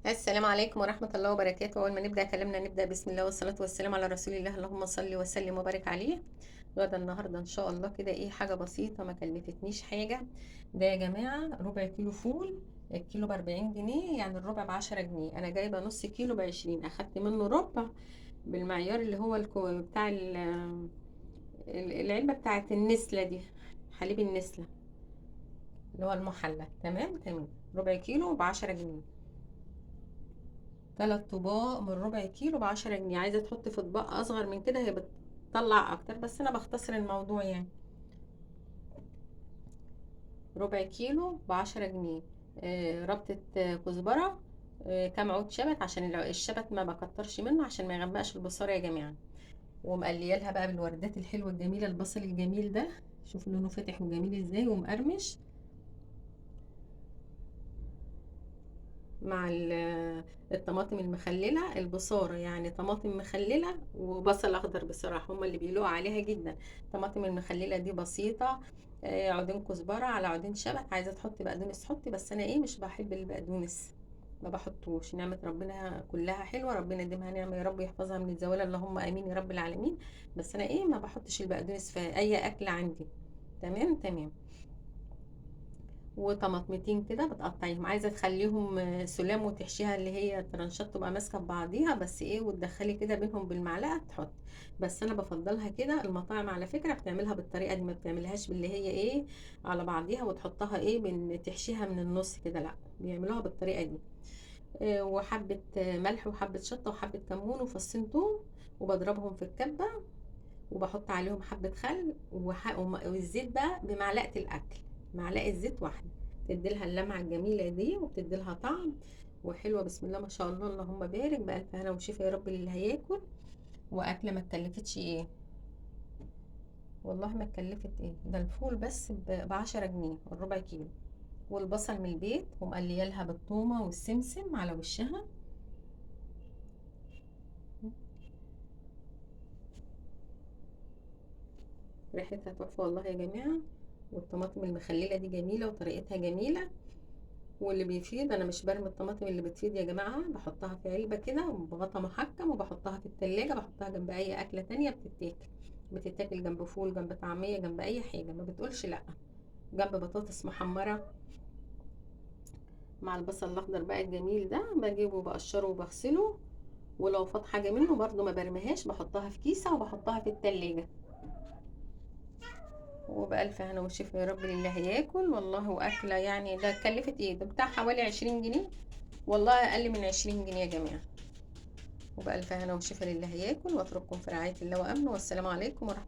السلام عليكم ورحمة الله وبركاته. أول ما نبدأ كلامنا نبدأ بسم الله والصلاة والسلام على رسول الله، اللهم صل وسلم وبارك عليه. غدا النهاردة إن شاء الله كده إيه حاجة بسيطة ما كلفتنيش حاجة. ده يا جماعة ربع كيلو فول. الكيلو ب40 جنيه، يعني الربع ب10 جنيه. أنا جايبة نص كيلو ب20، أخدت منه ربع بالمعيار اللي هو بتاع العلبة بتاعت النسلة دي، حليب النسلة اللي هو المحلى. تمام تمام. ربع كيلو ب10 جنيه. 3 طباق من ربع كيلو ب10 جنيه. عايزة تحط في اطباق اصغر من كده هي بتطلع اكتر، بس انا بختصر الموضوع يعني. ربع كيلو ب10 جنيه. ربطة كزبرة. كام عود شبت، عشان الشبت ما بكترش منه عشان ما يغمقش البصارة يا جماعة. ومقليه لها بقى بالوردات الحلوة الجميلة، البصل الجميل ده. شوف لونه فاتح وجميل ازاي ومقرمش. مع الطماطم المخللة، البصارة يعني طماطم مخللة وبصل أخضر، بصراحة هما اللي بيقولوا عليها جدا. الطماطم المخللة دي بسيطة. عودين كزبرة على عودين شبت. عايزة تحطي بقدونس حطي، بس أنا إيه مش بحب البقدونس، ما بحطوش. نعمة ربنا كلها حلوة، ربنا يديمها نعمة يا رب، يحفظها من الزوال اللهم آمين يا رب العالمين. بس أنا إيه ما بحطش البقدونس في أي أكل عندي. تمام تمام. وطماطمتين كده بتقطعيهم، عايزه تخليهم سلام وتحشيها اللي هي ترنشات تبقى ماسكه في بعضيها، بس ايه وتدخلي كده بينهم بالمعلقه تحط. بس انا بفضلها كده. المطاعم على فكره بتعملها بالطريقه دي، ما بتعملهاش باللي هي ايه على بعضيها وتحطها ايه تحشيها من النص كده، لا بيعملوها بالطريقه دي. وحبه ملح وحبه شطه وحبه كمون وفصين توم، وبضربهم في الكبه، وبحط عليهم حبة خل والزيت بقى بمعلقة الأكل، معلقة زيت واحدة. تديلها اللمعة الجميلة دي وبتديلها طعم وحلوة. بسم الله ما شاء الله اللهم بارك، بألف هنا وشفا يا رب للي هياكل. وأكلة ما اتكلفتش ايه، والله ما اتكلفت ايه. ده الفول بس ب10 جنيه الربع كيلو. والبصل من البيت ومقليالها بالثومة والسمسم على وشها. ريحتها تحفة والله يا جماعة. والطماطم المخللة دي جميلة وطريقتها جميلة. واللي بيفيض، انا مش برمي الطماطم اللي بتفيض يا جماعه، بحطها في علبه كده وبغطا محكم وبحطها في التلاجة، بحطها جنب اي اكله تانية بتتاكل. بتتاكل جنب فول، جنب طعميه، جنب اي حاجه، ما بتقولش لا. جنب بطاطس محمره مع البصل الاخضر بقى الجميل ده، بجيبه بقشره وبغسله. ولو فاض حاجه منه برضو ما برميهاش، بحطها في كيسه وبحطها في التلاجة. وبألف هنا وشفا يا رب للي هياكل. والله واكله يعني، ده اتكلفت ايه، ده بتاع حوالي 20 جنيه. والله اقل من 20 جنيه يا جماعه. وبألف هنا وشفا للي هياكل، واترككم في رعاية الله وأمنه، والسلام عليكم ورحمة